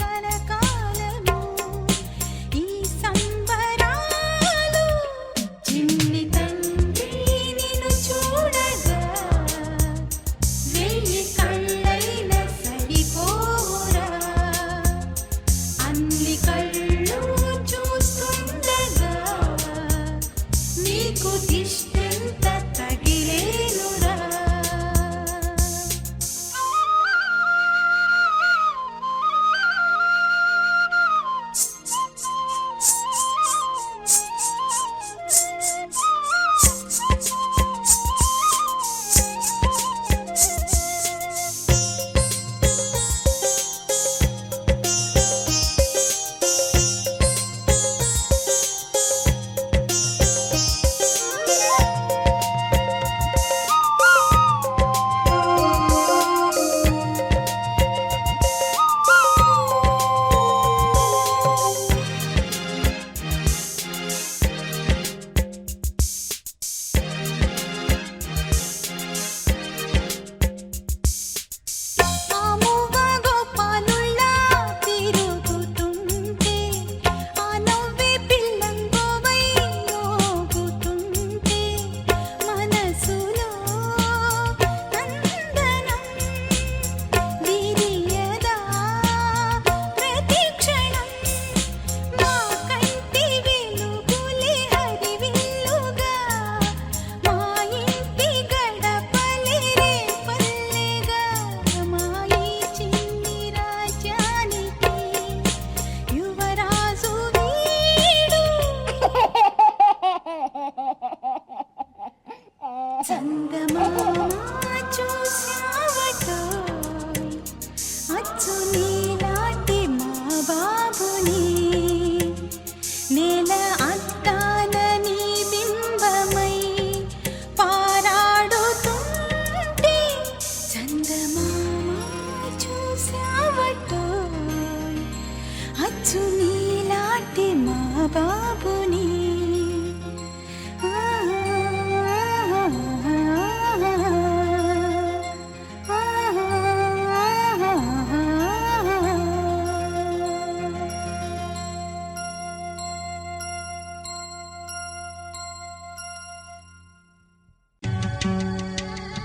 కల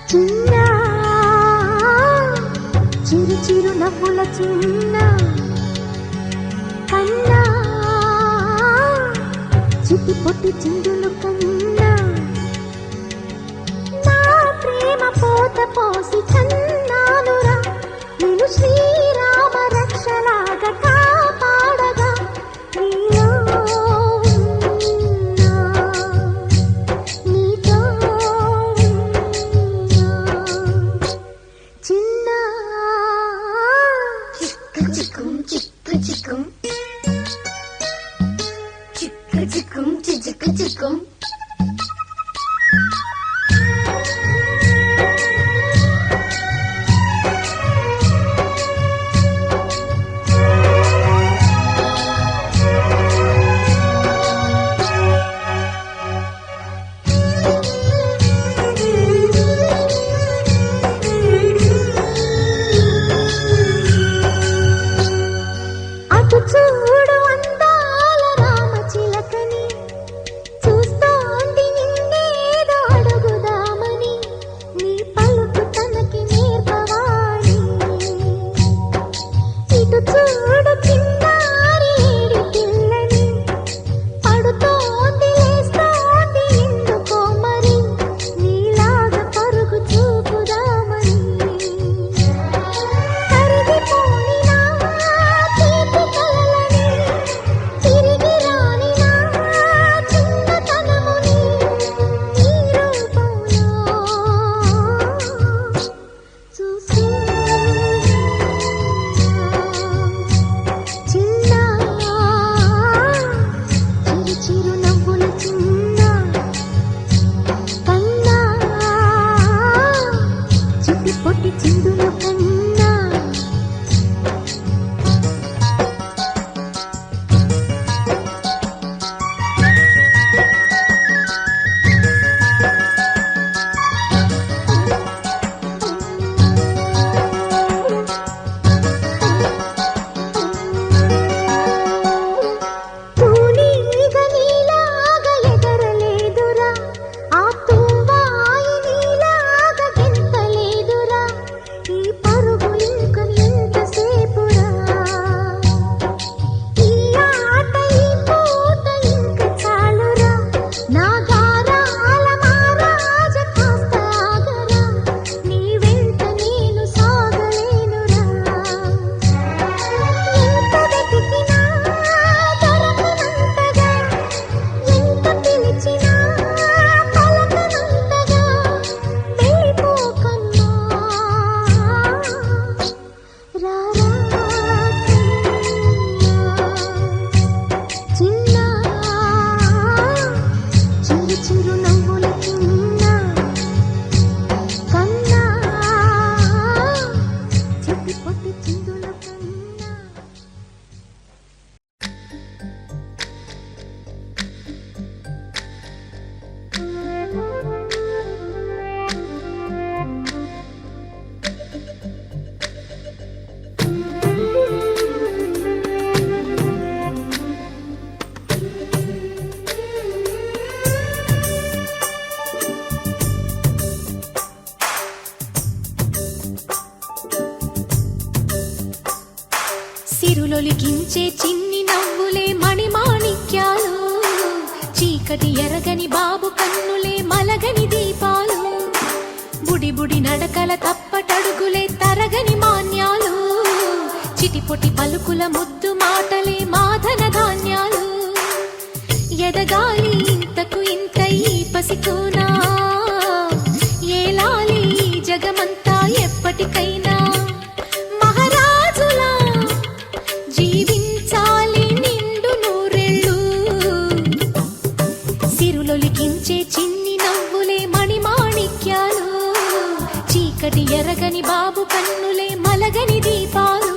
చిన్న చిరు చిరు నవ్వుల చిన్న కన్నా చిట్టి పొట్టి చిందులు కన్నా నా ప్రేమ పోత పోసి కన్నానురా నేను శ్రీరామ రక్షలాగా కాపాడగా నీలో సిరులొలికించే చిన్ని నవ్వులే మణిమాణిక్యాలు, చీకటి ఎరగని బాబు కన్నులే మలగని దీపాలు, బుడి బుడి నడకల తప్పటడుగులే తరగని మాన్యాలు, చిటిపొటి పలుకుల ముద్దు మాటలే మాధన ధాన్యాలు, ఎదగాలి ఇంతకు ఇంత ఈ పసికోనా, ఏలాలి జగమంతా ఎప్పటికైనా, మహారాజులా జీవించాలి నిండు నూరెళ్ళు, సిరులొలికించే చిన్ని నవ్వులే మణిమాణిక్యాలు, చీకటి ఎరగని బాబు కన్నులే మలగని దీపాలు.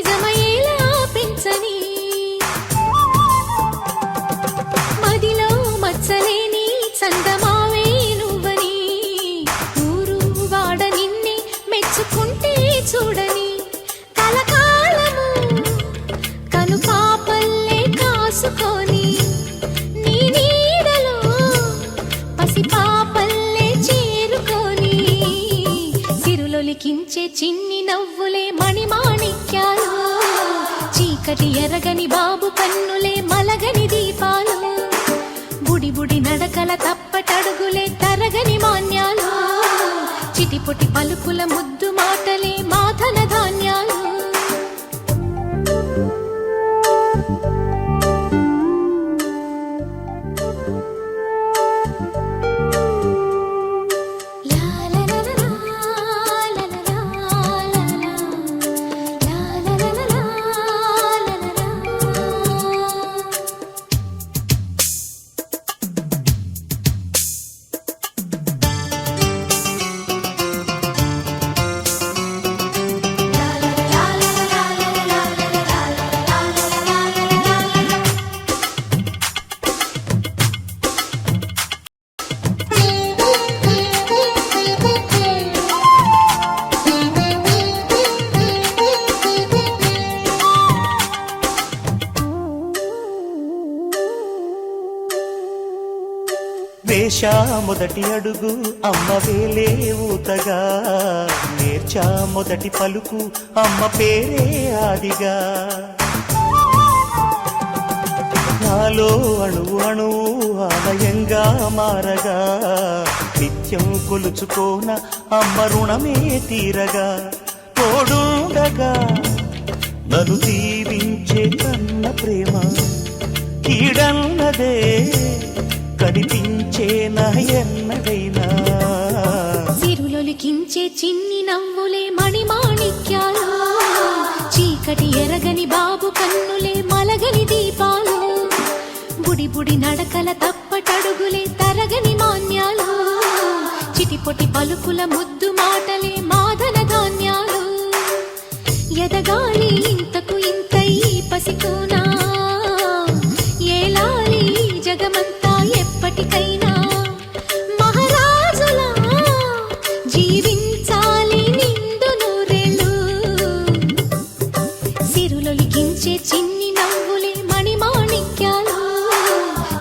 నిజమయ్యేలా పెంచని మదిలో మచ్చలేని చందమావే నువ్వని ఊరు వాడ నిన్నే మెచ్చుకుంటే చూడని కలకాలము కను పాపల్లే కాసుకొని నీ నీడలో పసి పాపల్లే చేరుకొని సిరులొలికించే చిన్ని నవ్వులే మణిమాణిక్యాలు చీకటి ఎరగని బాబు కన్నులే మలగని దీపాలు బుడి బుడి నడకల తప్పటడుగులే తరగని మాన్యాలు చిటిపొటి పలుకుల ముద్దు మాటలే మాధన ధాన్యాలు వేశా మొదటి అడుగు అమ్మ వేలే ఊతగా నేర్చా మొదటి పలుకు అమ్మ పేరే ఆదిగా నాలో అణువు అణువు ఆలయంగా మారగా నిత్యం కొలుచుకోన అమ్మ రుణమే తీరగా తోడుండగా నన్ను దీవించే కన్న ప్రేమ కీడన్నదే కనిపించే ఎన్నడైనా సిరులొలికించే చిన్ని నవ్వులే మణిమాణిక్యాలు చీకటి ఎరగని బాబు కన్నులే మలగని దీపాలు బుడి బుడి నడకల తప్పటడుగులే తరగని మాన్యాలు చిటిపొటి పలుకుల ముద్దు మాటలే మాధన ధాన్యాలు ఎదగాలి ఇంతకు ఇంత ఈ పసికోనా ఏలాలి జగమంతా ఎప్పటికైనా మహారాజులా జీవించాలి నిండు నూరేళ్ళు సిరులొలికించే చిన్ని నవ్వులే మణిమాణిక్యాలు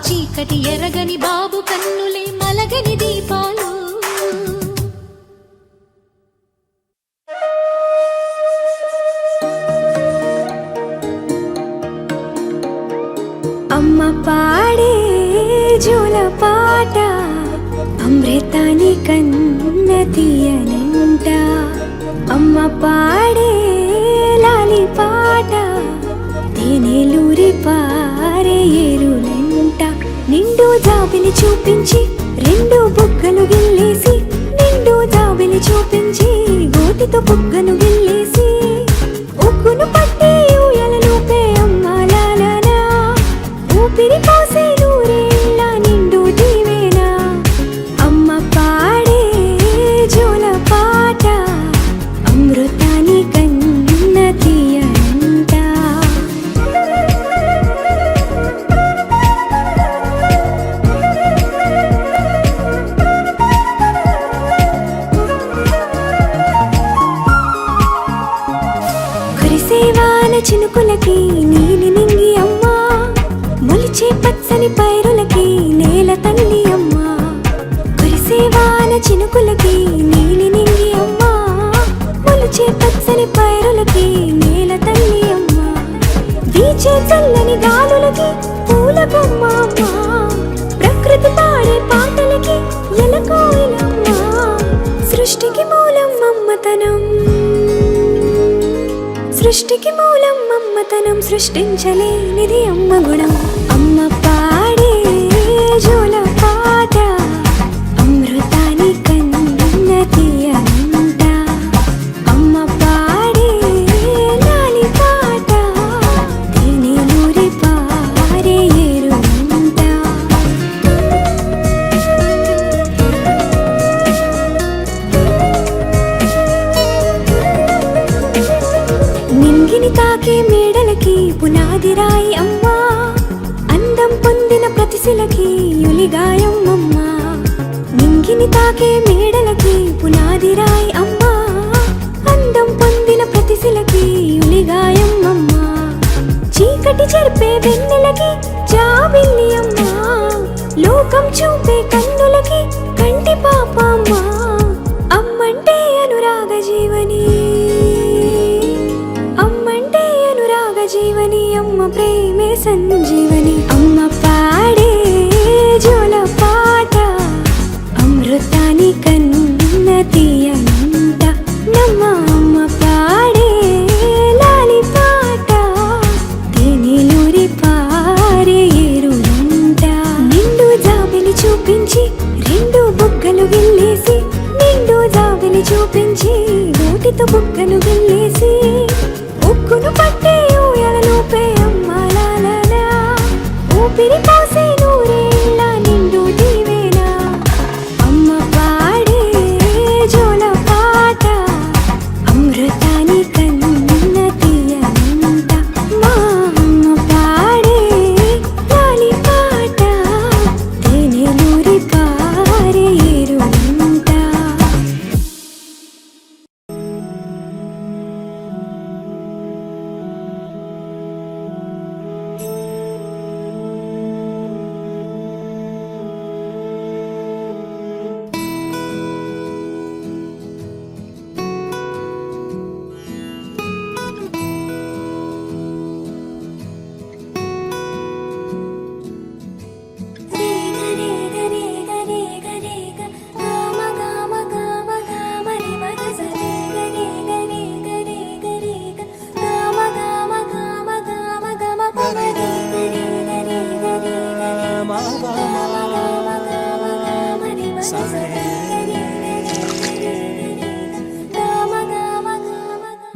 చీకటి ఎరగని బాబు కన్నులే మలగని దీపాలు అమ్మ పాడే జోల పాట అమృతాని కన్న తీయనంట అమ్మ పాడే లాలి పాట తేనెలూరి పారే ఏరులంట నిండు జాబిలి చూపించి రెండు బుగ్గలు గిల్లేసి నిండు జాబిలి చూపించి గోటితో బుగ్గను గిల్లేసి ఉగ్గును పట్టి ఊయలలోపే అమ్మ లాలనా ఊపిరి పోసే నూరేళ్ళ నిండు దీవేనా అమ్మ పాడే జోల పాట అమృతాని కన్న తీయంట కురిసేవాన చినుకులకి నీలి నింగి అమ్మా మొలిచే పచ్చని పైరులకి నేల తల్లి అమ్మా కురిసేవాన చినుకులకి నీలి నింగి అమ్మా మొలిచే పచ్చని పైరులకి నేల తల్లి అమ్మా వీచే చల్లని గాలులకి పూల బొమ్మ అమ్మా ప్రకృతి పాడే పాటలకి ఎలకోయిలమ్మా సృష్టికి మూలం అమ్మతనం సృష్టికి మూలం అమ్మతనం సృష్టించలేనిది అమ్మ గుణం అమ్మ పాడే జోల పాట అమృతాని కన్న తీయనంట అమ్మ పాడే లాలి పాట తేనెలూరి పారే ఏరులంట నింగి నింగిని తాకే మేడలకి పునాది రాయి అమ్మా, అందం పొందిన ప్రతిశిలకి యులిగాయం అమ్మా. నింగిని తాకే మేడలకి పునాది రాయి అమ్మా, అందం పొందిన ప్రతిశిలకి యులిగాయం అమ్మా. చీకటి చెరిపే వెన్నెలకి జాబిల్లి అమ్మా, లోకం చూపే కన్నులకి కంటి పాప అమ్మా. అమ్మంటే అనురాగ జీవని, అమ్మంటే అనురాగ జీవని, అమ్మ ప్రేమే సంజీవని. అమ్మ పాడే జోల పాట అమృతాని కన్న తీయనంట నమ్మ. అమ్మ పాడే లాలి పాట తేనెలూరి పారే ఏరులంట. నిండు జాబిలి చూపించి రెండు బుగ్గలు గిల్లేసి, నిండు జాబిలి చూపించి నోటితో బుగ్గను గిల్లేసి, ఉక్కును పట్టే ఊయలలోపే అమ్మాలాలనా, ఊపిరి పోసే నూరేళ్ళ నిండు దీవేనా. అమ్మ పాడే జోల పాట అమృతాని కన్న తీయనంట. మా అమ్మ పాడే లాలి పాట తేనెలూరి పారే ఏరులంట.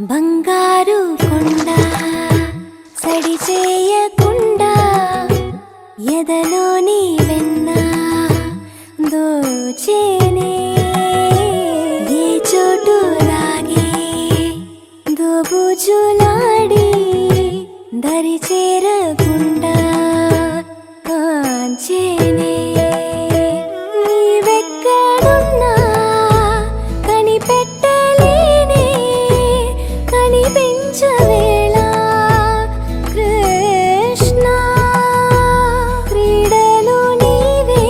బంగారు కొండ సడి చేయకుండా ఎదలోని వెన్న దోచేనే, ఏ చోటు లాగే దోబుజులాడి దరి చేరకుండా కాంచేనే. నీవెక్కడున్నా కనిపెట్టలేనే, కనిపించవేళ కృష్ణ. క్రీడలు నీవే,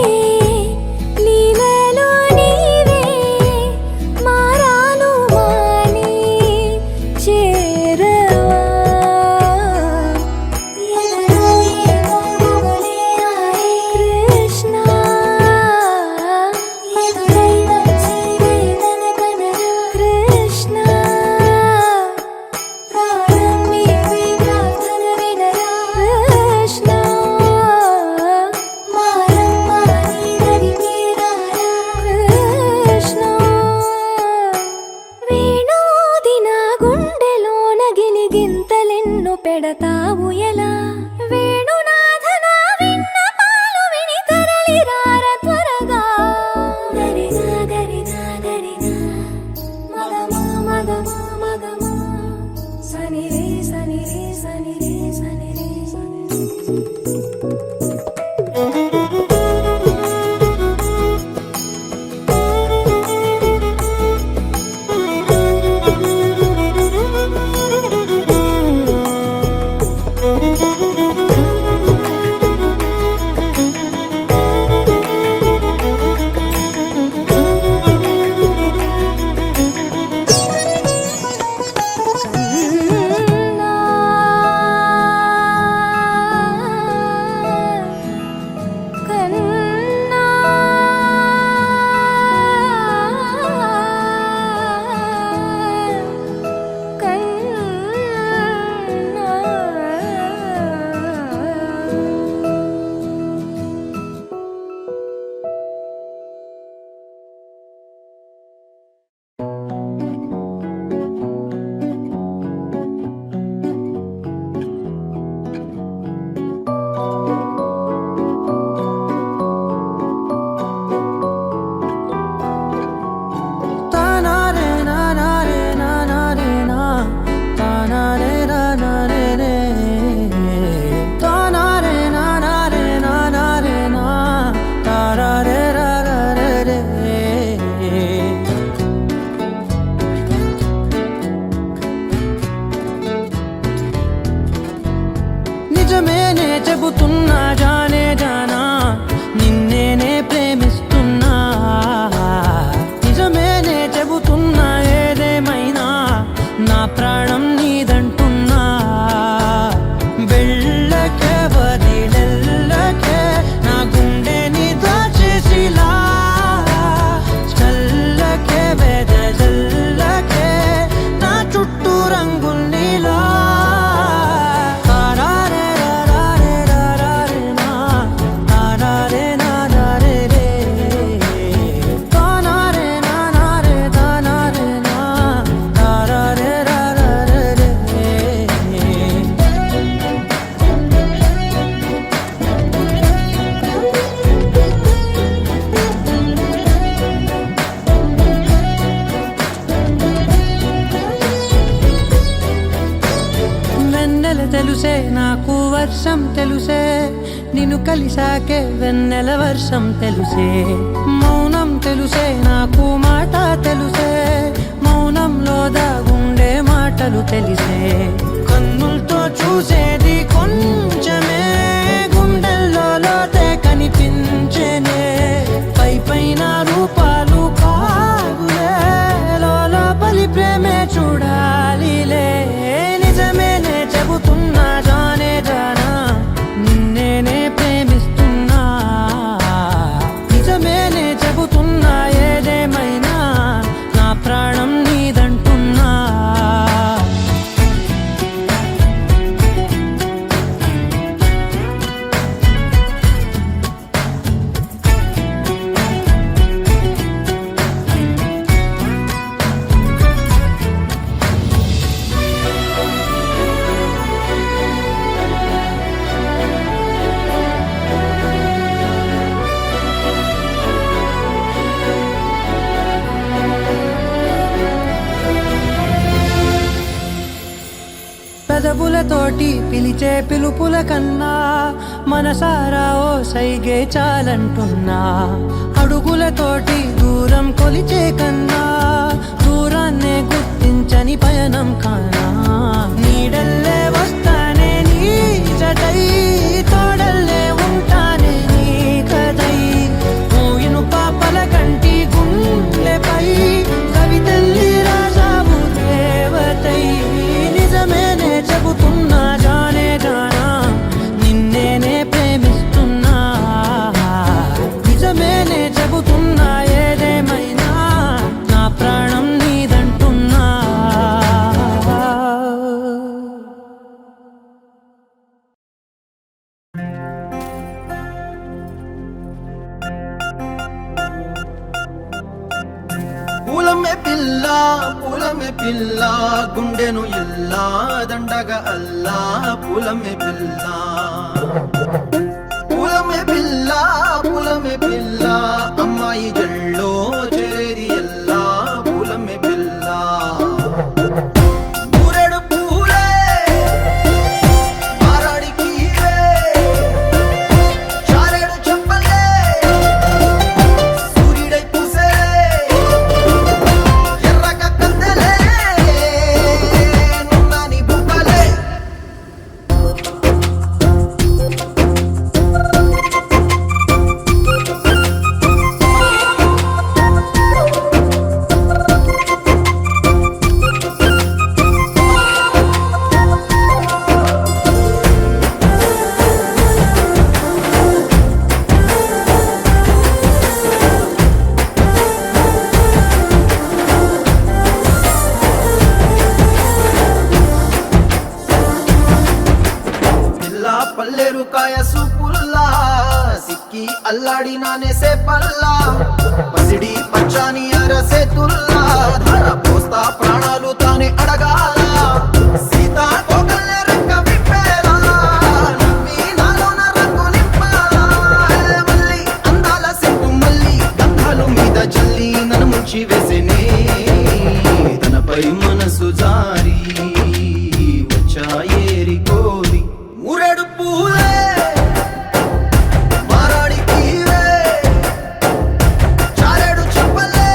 లీలలు నీవే, మారాను మాని చేరవా. ఎదలో ఏమో మొగలే ఆయే కృష్ణ, ఎదురై వచ్చి వేదన కనరా కృష్ణ. ప్రాణం నీవే ప్రార్థన వినరా కృష్ణ, మారమ్మా నీ దరికి రారా కృష్ణ. వేణోది నా గుండెలోన గిలిగింతలెన్ను పెడతావు ఎలా, వేణునాథ నా విన్నపాలు విని తరలి రార త్వరగా. గరిగా గరిగా గరిగా మగమా మగమా మగమా సని రే సని రే సని రే సని రే సని. చెబుతున్నా జానే జానా నిన్నేనే ప్రేమిస్తున్నా నిజమేనే చెబుతున్నా ఏదేమైనా నా ప్రాణం నీదంటున్నా వెళ్ళకే వదిలెల్లకే నా గుండెని దాచేసిలా చల్లకే వెదజల్లకే నా చుట్టూ రంగుల్నిలా తారారే రారే రారే నా తారారే నారే రే తానారే నారే తానారే నా తారారే రారే రే వెన్నెల తెలుసే నాకు వర్షం తెలుసే నిన్ను కలిసాకే వెన్నెల వర్షం తెలుసే మౌనం తెలుసే నాకు మాట తెలుసే మౌనంలో దాగుండే మాటలు తెలిసే కన్నులతో చూసేది కొంచెమే గుండెల్లో లోతే కనిపించేనే పై పైన రూపాలు కాదులే లోపలి ప్రేమే చూడాలిలే నిజమేనే చెబుతున్నా జానే జానా నిన్నేనే ప్రేమిస్తున్నా నిజమేనే చెబుతున్నా ఏదేమైనా నా ప్రాణం నీదంటున్నా పెదవులతోటి పిలిచే పిలుపుల కన్నా మనసారా ఓ సైగే చాలంటున్నా అడుగులతోటి దూరం కొలిచే కన్నా దూరాన్నే గుర్తించని పయనం కానా నీడల్లే వస్తానే నీ జటై తోడల్లే ఉంటానే నీ కదై మోయిను పాపల కంటి గుండెపై కవితల్లి రాజావు దేవతై నిజమేనే చెబుతున్నా జానే జానా నిన్నేనే ప్రేమిస్తున్నా నిజమేనే చెబుతున్నా ఏదేమైనా నా ప్రాణం నీదంటున్నా పూలమే పిల్ల గుండెను ఇల్లా దండగా అల్లా పూలమే పిల్ల పూలమే పిల్ల అమ్మాయి జల్లో చేరేది ఎల్లా పూలమే పిల్ల ఊరెడు పూలే మారాడికి చారెడు చెప్పలే సూర్యుడై పూసే ఎర్రగా కందలే నున్నాని బుక్కలే పల్లెరుకాయ సూపుల్లా సిక్కి అల్లాడినానే సే పల్లా పసిడి పచ్చాని అరసే తుల్లా ధర పోస్తా ప్రాణాలు తానే అడగాల సీతా కోకల్లే రెక్క విప్పేలా నవ్వి నాలోన రంగు నింపాలా మళ్ళీ అందాల సిగ్గు మళ్ళీ గంధాలు మీద జల్లి నన్ను ముంచి వేసేనే తనపై మనసు జారి వచ్చాయేరి కోరి ఊరెడు పూలే మారాడికి చారెడు చెప్పలే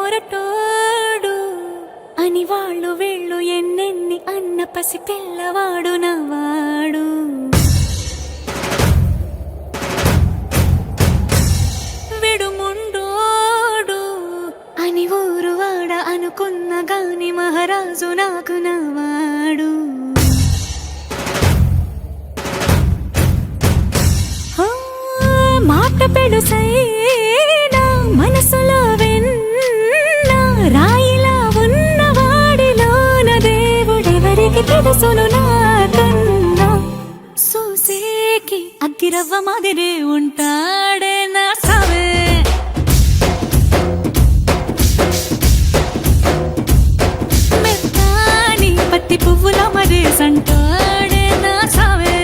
మొరటోడు అని వాళ్ళు వీళ్ళు ఎన్నెన్ని అన్న పసి పిల్లవాడు నవ్వాడు. విడుముండోడు అని ఊరు వాడ అనుకున్న గాని మహారాజు నాకు నవ్వాడు. మాట పెడుసైనా మనసులో వెన్న రాయిలా ఉన్నవాడిలోన దేవుడెవరికి తెలుసును నాకన్నా. సూసేకి అగ్గిరవ్వ మాదిరి ఉంటాడే నా సవే. మెత్తాని పత్తి పువ్వుల మరి సంటాడే నా సవే.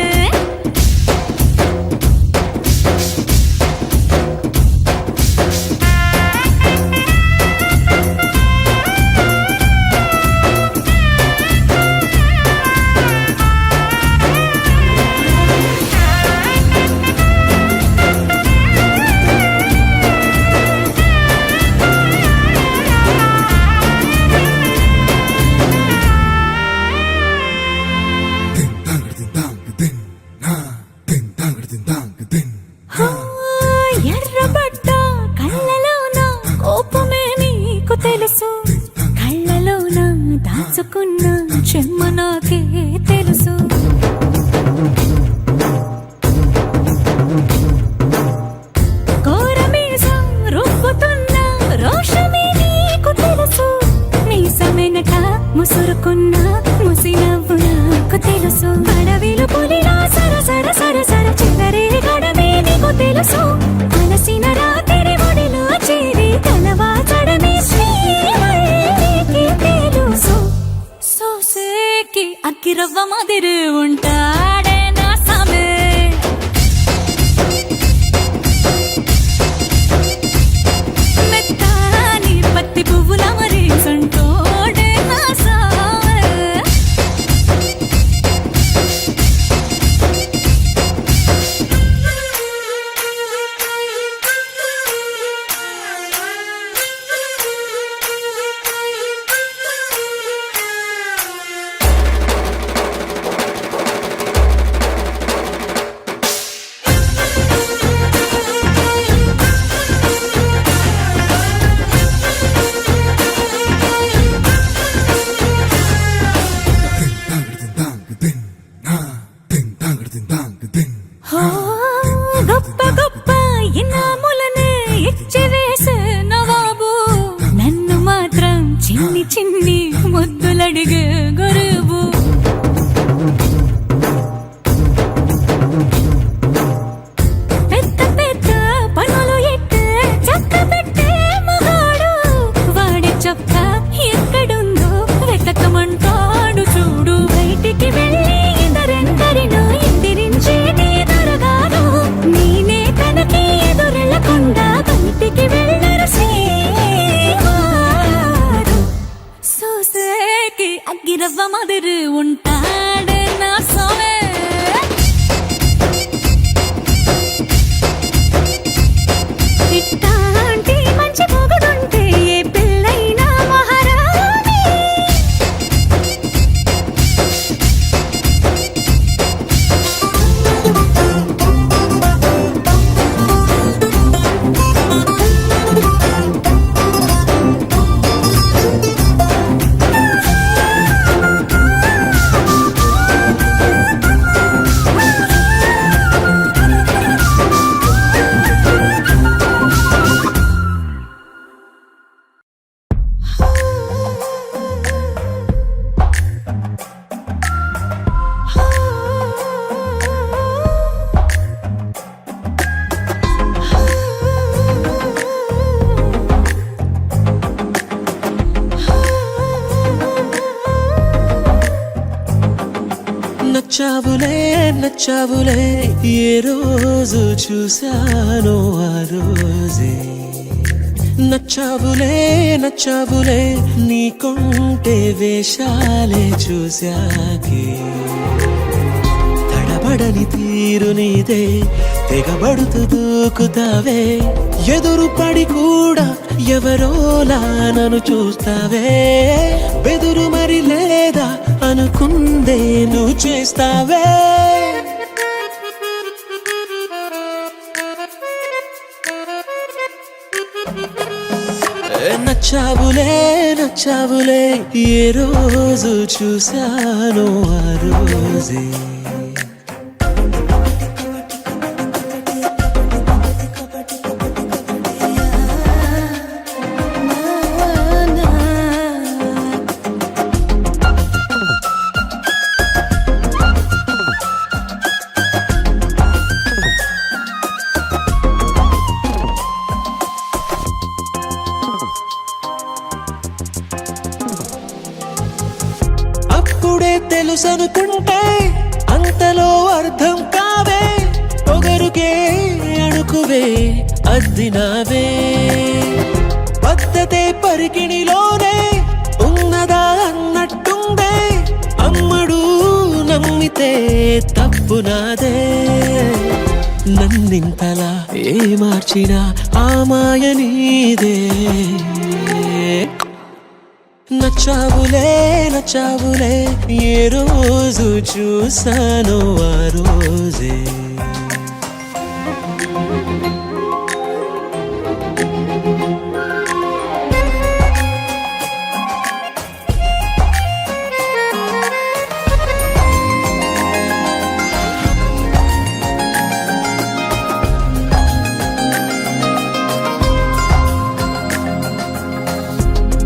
ఎర్రబడ్డ కళ్ళలోన కోపమే నీకు తెలుసు, కళ్ళలోన దాచుకున్న చెమ్మ నాకే తెలుసు. కోరమీసం రుబ్బుతున్న రోషమే నీకు తెలుసు, మీసమెనక ముసురుకున్న ముసినవ్వు నాకు తెలుసు. అడవిలు పులిలా సరసర సరసర చిల్లరే గడమే నీకు తెలుసు, అలసిన రాత్రి ఒడిలో చేరి తలవాచడమే శ్రీవల్లికి తెలుసు. సోసేకి అగ్గిరవ్వ మాదిరి ఉంటాడే నా సమే. మెత్తాని పత్తి పువ్వుల మరి సంటోడే నా సమే. గొప్ప గొప్ప ఇనాములనే ఇచ్చి వేసే నవాబు, నన్ను మాత్రం చిన్ని చిన్ని ముద్దులడిగే గురువు. పెద్ద పెద్ద పనులు ఎట్టే చక్క పెట్టే మగాడు, వాడి చొక్క ఎక్కడుందో వెతకమంటాడు చూడు. బయటికి వెళ్ళి ఇద్దరెందరినో ఎదిరించేది దొరగారు, నేనే తనకి ఎదురెళ్ళకుండా బయటికి వెళ్ళరు శ్రీవారు. సోసేకి అగ్గిరవ్వ మాదిరి ఉంటాడే నా సోమే. ఇట్టాంటి మంచి పొగడుంటే ఏ పిల్లైనా మహారాణి. నచ్చావులే నచ్చావులే ఏ రోజు చూశానో ఆ రోజే, నచ్చావులే నచ్చావులే నీ కొంటే వేషాలే చూశాకే. తడబడని తీరు నీదే తెగబడుతూ దూకుతావే, ఎదురు పడి కూడా ఎవరోలా నన్ను చూస్తావే బెదురు మరి లేదా అనుకుందే నువ్వు చేస్తావే నచ్చావులే నచ్చావులే ఏ రోజు చూశాను ఆ రోజే అప్పుడే తెలుసనుకుంటే అంతలో అర్థం కావే పొగరుకే అణుకువే అద్దినావే పద్ధతే పరికిణిలోనే ఉన్నదా అన్నట్టుందే అమ్మడు నమ్మితే తప్పు నాదే నన్నింతలా ఏ మార్చినా ఆ మాయ నీదే నచ్చావులే నచ్చావులే ఏ రోజు చూసాను ఆ రోజే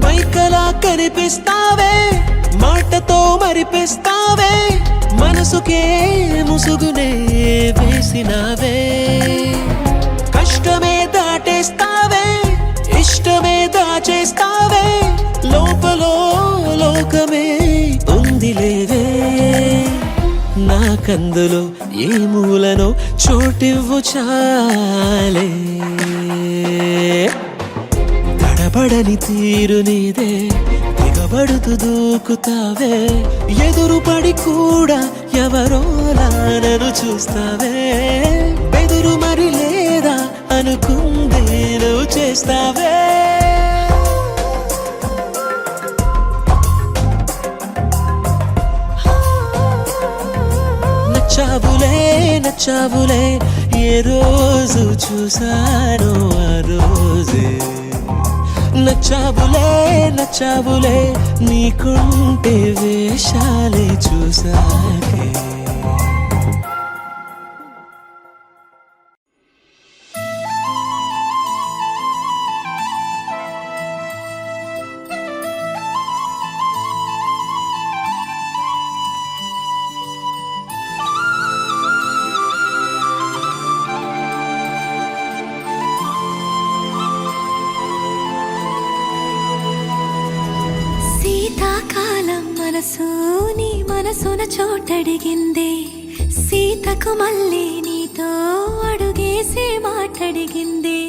పైకలా కనిపిస్తావే మాటతో మరిపిస్తావే మనసుకే ముసుగునే వేసినావే కష్టమే దాటేస్తావే ఇష్టమే దాచేస్తావే లోపలో లోకమే ఉందిలేవే నాకందులో ఏ మూలనో చోటివ్వు చాలే తడబడని తీరు నీదే దిగబడుతూ దూకుతావే ఎదురుపడి కూడా ఎవరోలా నన్ను చూస్తావే బెదురు మరి లేదా అనుకుందే నువ్వు చేస్తావే నచ్చావులే నచ్చావులే ఏ రోజు చూసాను ఆ రోజే నచ్చావులే నచ్చావులే నీకుంటే వేషాలే చూసాకే శీతాకాలం మనసు నీ మనసున చోటడిగిందే సీతకు మళ్ళీ నీతో అడుగేసే మాటడిగిందే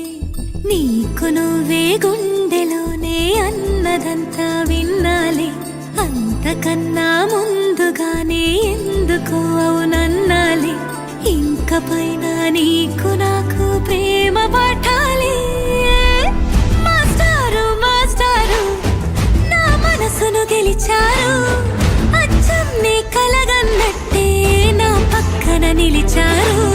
నీకు నువ్వే గుండెలోనే అన్నదంతా విన్నాలే అంతకన్నా ముందుగానే ఎందుకు అవునన్నాలే ఇంక పైన నీకు నాకు ప్రేమ పాఠాలే మాస్టారు మాస్టారు నా మనసును గెలిచారు అచ్చం నీ కలగన్నట్టే నా పక్కన నిలిచారు